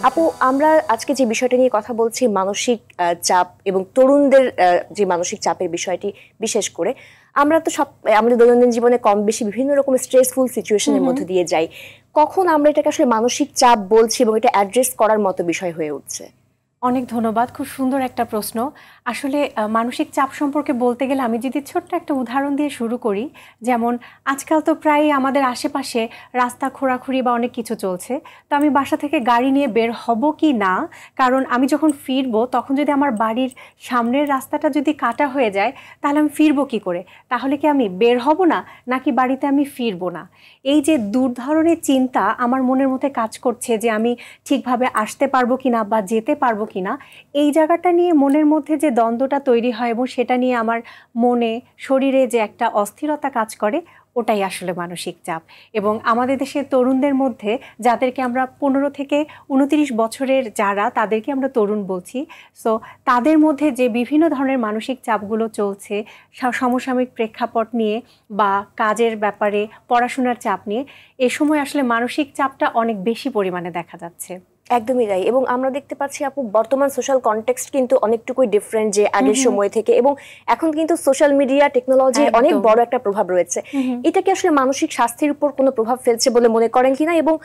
আপু, আমরা আজকে যে বিষয়টা নিয়ে কথা বলছি মানসিক চাপ এবং তরুণদের যে মানসিক চাপের বিষয়টি, বিশেষ করে আমরা তো সব আমাদের দৈনন্দিন জীবনে কম বেশি বিভিন্ন রকম স্ট্রেসফুল সিচুয়েশনের মধ্যে দিয়ে যাই। কখন আমরা এটাকে আসলে মানসিক চাপ বলছি এবং এটা অ্যাড্রেস করার মতো বিষয় হয়ে উঠছে? অনেক ধন্যবাদ, খুব সুন্দর একটা প্রশ্ন। আসলে মানসিক চাপ সম্পর্কে বলতে গেলে আমি যদি ছোট্ট একটা উদাহরণ দিয়ে শুরু করি, যেমন আজকাল তো প্রায় আমাদের আশেপাশে রাস্তা খোঁড়াখুড়ি বা অনেক কিছু চলছে। তো আমি বাসা থেকে গাড়ি নিয়ে বের হব কি না, কারণ আমি যখন ফিরবো তখন যদি আমার বাড়ির সামনের রাস্তাটা যদি কাটা হয়ে যায় তাহলে আমি ফিরবো কি করে? তাহলে কি আমি বের হব না, নাকি বাড়িতে আমি ফিরবো না? এই যে ধরনের চিন্তা আমার মনের মধ্যে কাজ করছে যে আমি ঠিকভাবে আসতে পারবো কিনা বা যেতে পারবো কিনা, এই জায়গাটা নিয়ে মনের মধ্যে যে দ্বন্দ্বটা তৈরি হয় এবং সেটা নিয়ে আমার মনে শরীরে যে একটা অস্থিরতা কাজ করে, ওটাই আসলে মানসিক চাপ। এবং আমাদের দেশের তরুণদের মধ্যে যাদেরকে আমরা 15 থেকে 29 বছরের যারা, তাদেরকে আমরা তরুণ বলছি। সো তাদের মধ্যে যে বিভিন্ন ধরনের মানসিক চাপগুলো চলছে সমসাময়িক প্রেক্ষাপট নিয়ে বা কাজের ব্যাপারে, পড়াশোনার চাপ নিয়ে, এ সময় আসলে মানসিক চাপটা অনেক বেশি পরিমাণে দেখা যাচ্ছে। একদমই তাই। এবং আমরা দেখতে পাচ্ছি আপু, বর্তমান সোশ্যাল কনটেক্সট কিন্তু অনেকটুকুই ডিফারেন্ট যে আগের সময় থেকে, এবং এখন কিন্তু সোশ্যাল মিডিয়া টেকনোলজির অনেক বড় একটা প্রভাব রয়েছে। এটা কি আসলে মানসিক স্বাস্থ্যের উপর কোনো প্রভাব ফেলছে বলে মনে করেন কিনা? এবং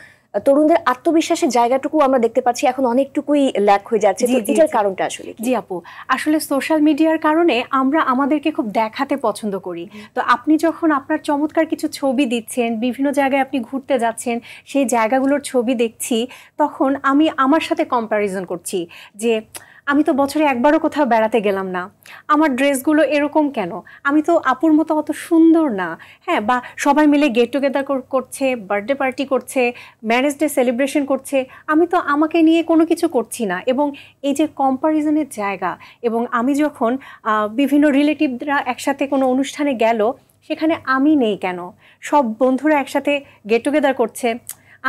তরুণদের আত্মবিশ্বাসের জায়গাটুকু আমরা দেখতে পাচ্ছি এখন অনেকটুকুই ল্যাক হয়ে যাচ্ছে, তো এটার কারণটা আসলে কি? জি আপু, আসলে সোশ্যাল মিডিয়ার কারণে আমরা আমাদেরকে খুব দেখাতে পছন্দ করি। তো আপনি যখন আপনার চমৎকার কিছু ছবি দিচ্ছেন, বিভিন্ন জায়গায় আপনি ঘুরতে যাচ্ছেন, সেই জায়গাগুলোর ছবি দেখছি, তখন আমি আমার সাথে কম্প্যারিজন করছি যে আমি তো বছরে একবারও কোথাও বেড়াতে গেলাম না, আমার ড্রেসগুলো এরকম কেন, আমি তো আপুর মতো অত সুন্দর না। হ্যাঁ, বা সবাই মিলে গেট টুগেদার করছে, বার্থডে পার্টি করছে, ম্যারেজ ডে সেলিব্রেশন করছে, আমি তো আমাকে নিয়ে কোনো কিছু করছি না। এবং এই যে কম্প্যারিজনের জায়গা, এবং আমি যখন বিভিন্ন রিলেটিভরা একসাথে কোনো অনুষ্ঠানে গেল, সেখানে আমি নেই কেন? সব বন্ধুরা একসাথে গেট টুগেদার করছে,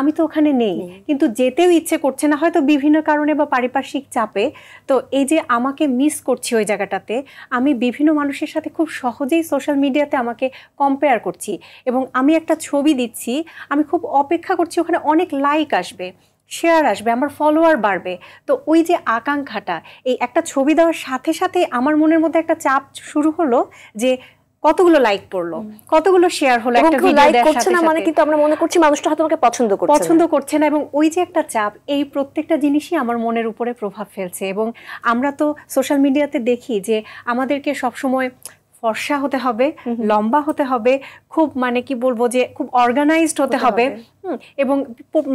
আমি তো ওখানে নেই, কিন্তু যেতেও ইচ্ছে করছে না, হয়তো বিভিন্ন কারণে বা পারিপার্শ্বিক চাপে। তো এই যে আমাকে মিস করছি ওই জায়গাটাতে, আমি বিভিন্ন মানুষের সাথে খুব সহজেই সোশ্যাল মিডিয়াতে আমাকে কম্পেয়ার করছি, এবং আমি একটা ছবি দিচ্ছি, আমি খুব অপেক্ষা করছি ওখানে অনেক লাইক আসবে, শেয়ার আসবে, আমার ফলোয়ার বাড়বে। তো ওই যে আকাঙ্ক্ষাটা, এই একটা ছবি দেওয়ার সাথে সাথে আমার মনের মধ্যে একটা চাপ শুরু হলো যে কতগুলো লাইক পড়লো, কতগুলো শেয়ার হলো, একটা ভিডিও দেওয়ার সাথে সাথে, মানে কিন্তু আমরা মনে করছি মানুষটা হয়তো আমাকে পছন্দ করছে না। এবং ওই যে একটা চাপ, এই প্রত্যেকটা জিনিসই আমার মনের উপরে প্রভাব ফেলছে। এবং আমরা তো সোশ্যাল মিডিয়াতে দেখি যে আমাদেরকে সবসময় ফর্সা হতে হবে, লম্বা হতে হবে, খুব মানে কি বলবো যে খুব অর্গানাইজড হতে হবে, এবং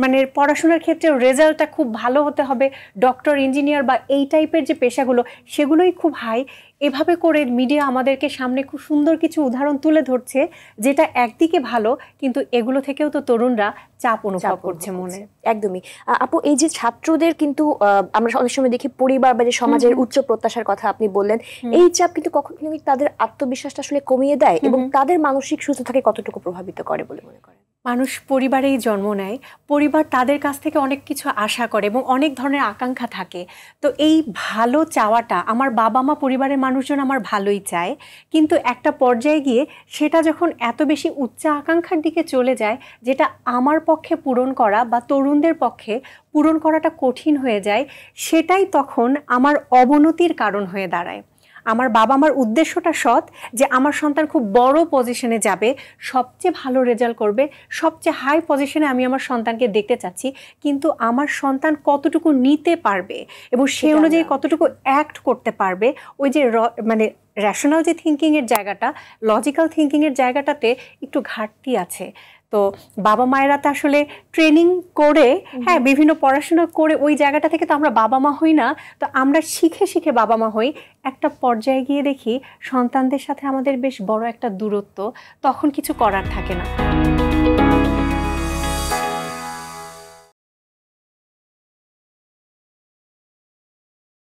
মানে পড়াশোনার ক্ষেত্রে রেজাল্টটা খুব ভালো হতে হবে, ডক্টর, ইঞ্জিনিয়ার বা এই টাইপের যে পেশাগুলো, সেগুলোই খুব হাই। এভাবে করে মিডিয়া আমাদেরকে সামনে খুব সুন্দর কিছু উদাহরণ তুলে ধরছে, যেটা একদিকে ভালো, কিন্তু এগুলো থেকেও তো তরুণরা চাপ অনুভব করছে মনে। একদমই আপু, এই যে ছাত্রদের কিন্তু আমরা অনেক সময় দেখি পরিবার বা যে সমাজের উচ্চ প্রত্যাশার কথা আপনি বললেন, এই চাপ কিন্তু কখনো তাদের আত্মবিশ্বাসটা আসলে কমিয়ে দেয় এবং তাদের মানসিক সুস্থতাকে কতটুকু প্রভাবিত করে বলে মনে করেন? মানুষ পরিবারেই জন্ম নেয়, পরিবার তাদের কাছ থেকে অনেক কিছু আশা করে এবং অনেক ধরনের আকাঙ্ক্ষা থাকে। তো এই ভালো চাওয়াটা, আমার বাবা মা, পরিবারের মানুষজন আমার ভালোই চায়, কিন্তু একটা পর্যায়ে গিয়ে সেটা যখন এত বেশি উচ্চ আকাঙ্ক্ষার দিকে চলে যায়, যেটা আমার পক্ষে পূরণ করা বা তরুণদের পক্ষে পূরণ করাটা কঠিন হয়ে যায়, সেটাই তখন আমার অবনতির কারণ হয়ে দাঁড়ায়। আমার বাবা মার উদ্দেশ্যটা সৎ, যে আমার সন্তান খুব বড় পজিশনে যাবে, সবচেয়ে ভালো রেজাল্ট করবে, সবচেয়ে হাই পজিশনে আমি আমার সন্তানকে দেখতে চাচ্ছি, কিন্তু আমার সন্তান কতটুকু নিতে পারবে এবং সে অনুযায়ী কতটুকু অ্যাক্ট করতে পারবে, ওই যে মানে র্যাশনাল যে থিঙ্কিংয়ের জায়গাটা, লজিক্যাল থিঙ্কিংয়ের জায়গাটাতে একটু ঘাটতি আছে। তো বাবা মায়েরা তো আসলে ট্রেনিং করে, হ্যাঁ, বিভিন্ন পড়াশোনা করে ওই জায়গাটা থেকে তো আমরা বাবা মা হই না। তো আমরা শিখে শিখে বাবা মা হই। একটা পর্যায়ে গিয়ে দেখি সন্তানদের সাথে আমাদের বেশ বড় একটা দূরত্ব, তখন কিছু করার থাকে না।